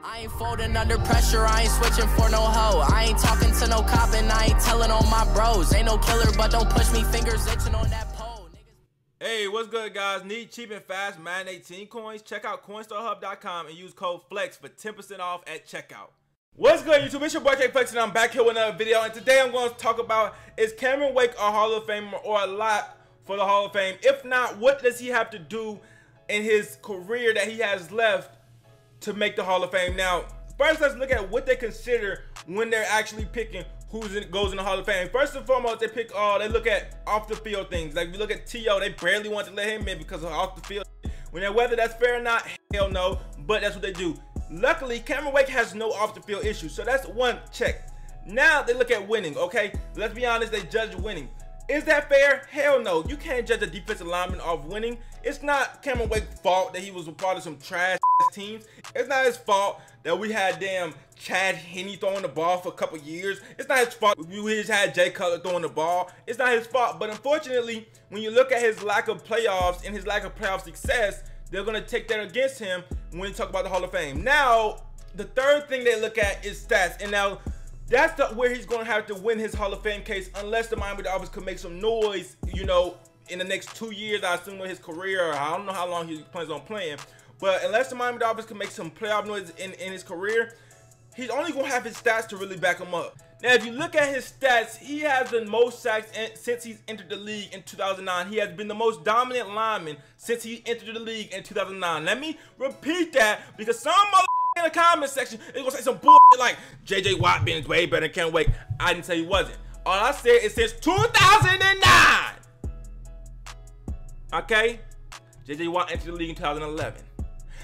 I ain't folding under pressure, I ain't switching for no hoe. I ain't talking to no cop and I ain't telling on my bros. Ain't no killer, but don't push me, fingers itching on that pole. Hey, what's good, guys? Need cheap and fast Madden 18 coins? Check out coinstarhub.com and use code FLEX for 10% off at checkout. What's good, YouTube? It's your boy K-Flex and I'm back here with another video. And today I'm going to talk about, is Cameron Wake a Hall of Famer or a lot for the Hall of Fame? If not, what does he have to do in his career that he has left to make the Hall of Fame? Now, first let's look at what they consider when they're actually picking who goes in the Hall of Fame. First and foremost, they look at off the field things. Like if you look at T.O., they barely want to let him in because of off the field. Whether that's fair or not, hell no, but that's what they do. Luckily, Cameron Wake has no off the field issues, so that's one check. Now they look at winning, okay? Let's be honest, they judge winning. Is that fair? Hell no. You can't judge a defensive lineman off winning. It's not Cameron Wake's fault that he was a part of some trash teams. It's not his fault that we had damn Chad Henne throwing the ball for a couple years. It's not his fault we just had Jay Cutler throwing the ball. It's not his fault. But unfortunately, when you look at his lack of playoffs and his lack of playoff success, they're going to take that against him when you talk about the Hall of Fame. Now, the third thing they look at is stats. And now, that's where he's going to have to win his Hall of Fame case unless the Miami Dolphins could make some noise, you know, in the next 2 years, I assume, with his career. Or I don't know how long he plans on playing. But unless the Miami Dolphins can make some playoff noise in his career, he's only going to have his stats to really back him up. Now, if you look at his stats, he has the most sacks since he's entered the league in 2009. He has been the most dominant lineman since he entered the league in 2009. Let me repeat that because some in the comment section is gonna say some bullshit like J.J. Watt being way better than Cameron Wake. I didn't say he wasn't. All I said is since 2009. Okay? J.J. Watt entered the league in 2011.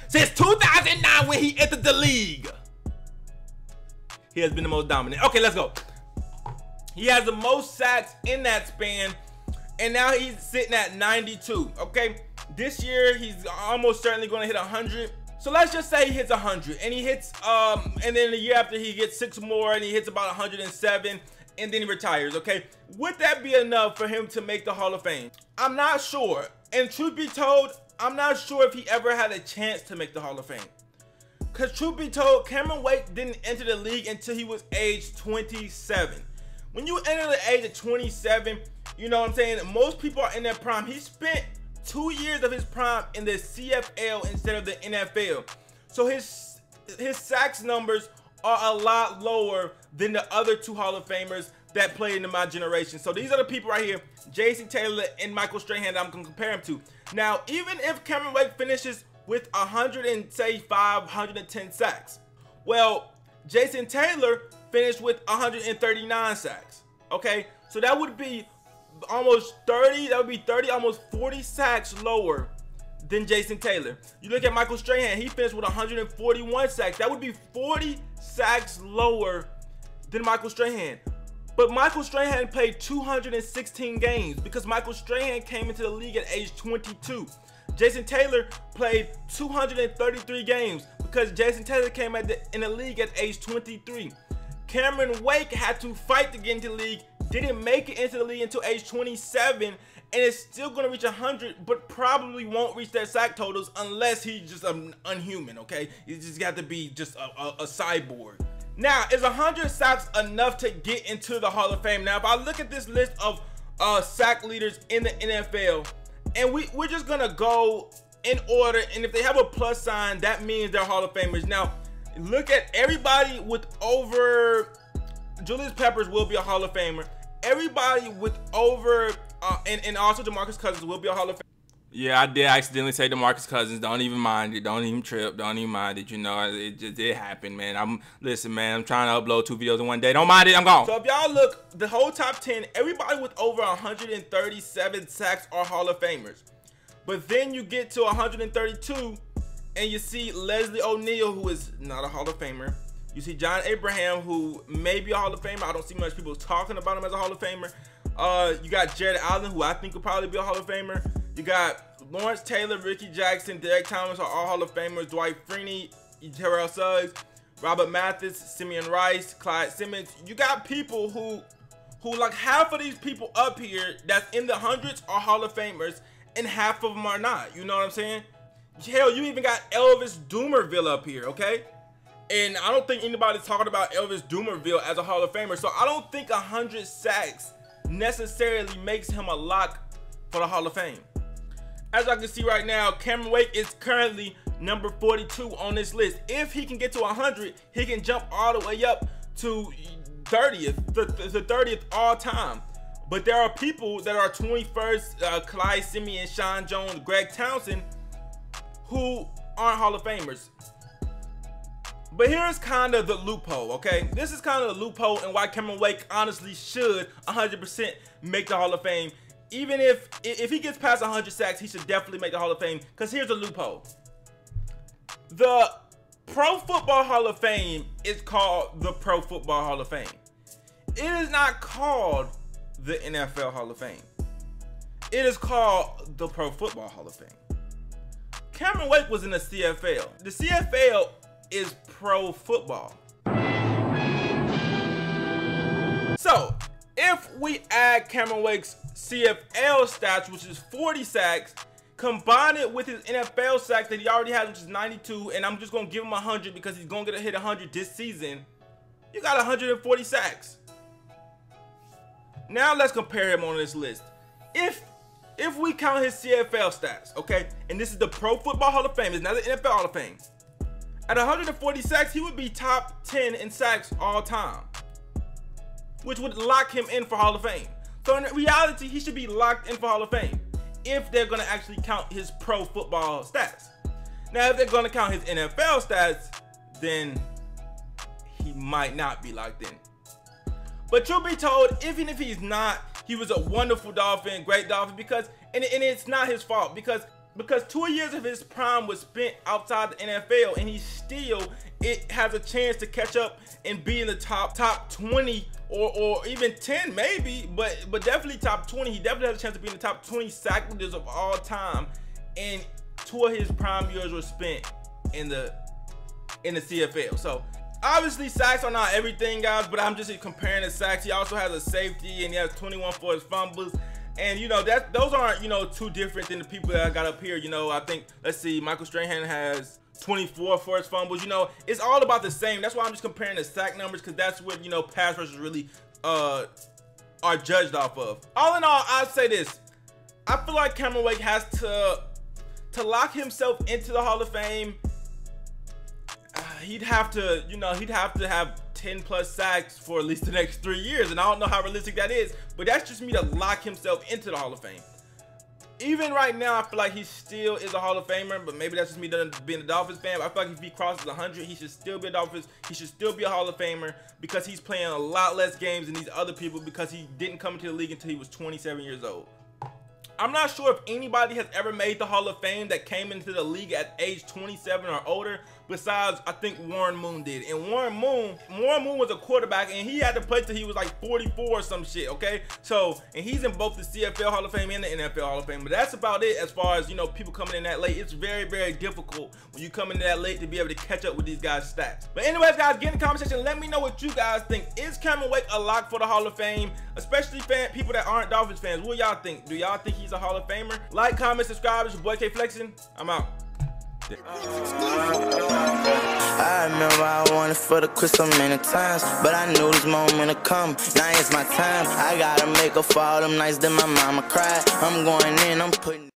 Since 2009 when he entered the league, he has been the most dominant. Okay, let's go. He has the most sacks in that span, and now he's sitting at 92. Okay? This year, he's almost certainly gonna hit 100. So let's just say he hits 100 and he hits and then the year after he gets 6 more and he hits about 107 and then he retires. Okay, would that be enough for him to make the Hall of Fame? I'm not sure, and truth be told, I'm not sure if he ever had a chance to make the Hall of Fame, because truth be told, Cameron Wake didn't enter the league until he was age 27. When you enter the age of 27, you know what I'm saying, most people are in their prime. He spent 2 years of his prime in the CFL instead of the NFL. So his sacks numbers are a lot lower than the other 2 Hall of Famers that played in my generation. So these are the people right here, Jason Taylor and Michael Strahan, that I'm going to compare him to. Now, even if Cameron Wake finishes with 110 sacks, well, Jason Taylor finished with 139 sacks. Okay, so that would be almost 30, that would be 30, almost 40 sacks lower than Jason Taylor. You look at Michael Strahan, he finished with 141 sacks. That would be 40 sacks lower than Michael Strahan. But Michael Strahan played 216 games because Michael Strahan came into the league at age 22. Jason Taylor played 233 games because Jason Taylor came in the league at age 23. Cameron Wake had to fight to get into the league, didn't make it into the league until age 27, and is still going to reach 100, but probably won't reach their sack totals unless he's just unhuman, okay? He's just got to be just a cyborg. Now, is 100 sacks enough to get into the Hall of Fame? Now, if I look at this list of sack leaders in the NFL, and we're just going to go in order, and if they have a plus sign, that means they're Hall of Famers. Now, look at everybody with over, Julius Peppers will be a Hall of Famer. Everybody with over, and also DeMarcus Cousins will be a Hall of Famer. Yeah, I did accidentally say DeMarcus Cousins. Don't even mind it. Don't even trip. Don't even mind it. You know, it happened, man. Listen, man. I'm trying to upload 2 videos in one day. Don't mind it. I'm gone. So if y'all look, the whole top 10, everybody with over 137 sacks are Hall of Famers. But then you get to 132, and you see Leslie O'Neal, who is not a Hall of Famer. You see John Abraham, who may be a Hall of Famer. I don't see much people talking about him as a Hall of Famer. You got Jared Allen, who I think will probably be a Hall of Famer. You got Lawrence Taylor, Ricky Jackson, Derek Thomas are all Hall of Famers. Dwight Freeney, Terrell Suggs, Robert Mathis, Simeon Rice, Clyde Simmons. You got people who like half of these people up here that's in the hundreds are Hall of Famers, and half of them are not. You know what I'm saying? Hell, you even got Elvis Doomerville up here, okay? And I don't think anybody's talking about Elvis Dumervil as a Hall of Famer. So I don't think 100 sacks necessarily makes him a lock for the Hall of Fame. As I can see right now, Cameron Wake is currently number 42 on this list. If he can get to 100, he can jump all the way up to 30th, the 30th all time. But there are people that are 21st, Clyde Simeon, Sean Jones, Greg Townsend, who aren't Hall of Famers. But here's kind of the loophole, okay? This is kind of the loophole and why Cameron Wake honestly should 100% make the Hall of Fame. Even if he gets past 100 sacks, he should definitely make the Hall of Fame. Because here's the loophole. The Pro Football Hall of Fame is called the Pro Football Hall of Fame. It is not called the NFL Hall of Fame. It is called the Pro Football Hall of Fame. Cameron Wake was in the CFL. The CFL is pro football. So, if we add Cameron Wake's CFL stats, which is 40 sacks, combine it with his NFL sacks that he already has, which is 92, and I'm just going to give him 100 because he's going to hit 100 this season, you got 140 sacks. Now let's compare him on this list. If we count his CFL stats, okay, and this is the Pro Football Hall of Fame, it's not the NFL Hall of Fame. At 140 sacks, he would be top 10 in sacks all time, which would lock him in for Hall of Fame. So in reality, he should be locked in for Hall of Fame if they're going to actually count his pro football stats. Now, if they're going to count his NFL stats, then he might not be locked in. But truth be told, even if he's not, he was a wonderful Dolphin, great Dolphin, because, and it's not his fault, because 2 years of his prime was spent outside the NFL, and he still has a chance to catch up and be in the top 20 or even 10 maybe, but definitely top 20. He definitely has a chance to be in the top 20 sack leaders of all time, and 2 of his prime years were spent in the CFL. So obviously sacks are not everything, guys, but I'm just comparing the sacks. He also has a safety, and he has 21 for his fumbles. And you know, those aren't, you know, too different than the people that I got up here. You know, I think, let's see, Michael Strahan has 24 for his fumbles. You know, it's all about the same. That's why I'm just comparing the sack numbers, because that's what, you know, pass rushers really are judged off of. All in all, I'd say this. I feel like Cameron Wake has to lock himself into the Hall of Fame. He'd have to, you know, have 10 plus sacks for at least the next 3 years, and I don't know how realistic that is, but that's just me to lock himself into the Hall of Fame. Even right now, I feel like he still is a Hall of Famer, but maybe that's just me being a Dolphins fan. I feel like if he crosses 100, he should still be a Dolphins. He should still be a Hall of Famer because he's playing a lot less games than these other people, because he didn't come into the league until he was 27 years old. I'm not sure if anybody has ever made the Hall of Fame that came into the league at age 27 or older, besides I think Warren Moon did. And Warren Moon was a quarterback, and he had to play till he was like 44 or some shit, okay? So, and he's in both the CFL Hall of Fame and the NFL Hall of Fame. But that's about it as far as, you know, people coming in that late. It's very, very difficult when you come in that late to be able to catch up with these guys' stats. But anyways, guys, get in the comment section. Let me know what you guys think. Is Cameron Wake a lock for the Hall of Fame? Especially people that aren't Dolphins fans. What y'all think? Do y'all think he's a Hall of Famer? Like, comment, subscribe. It's your boy K Flexin'. I'm out. I remember I wanted for the quit so many times, but I knew this moment would come. Now it's my time. I gotta make up for all them nights that my mama cried. I'm going in, I'm putting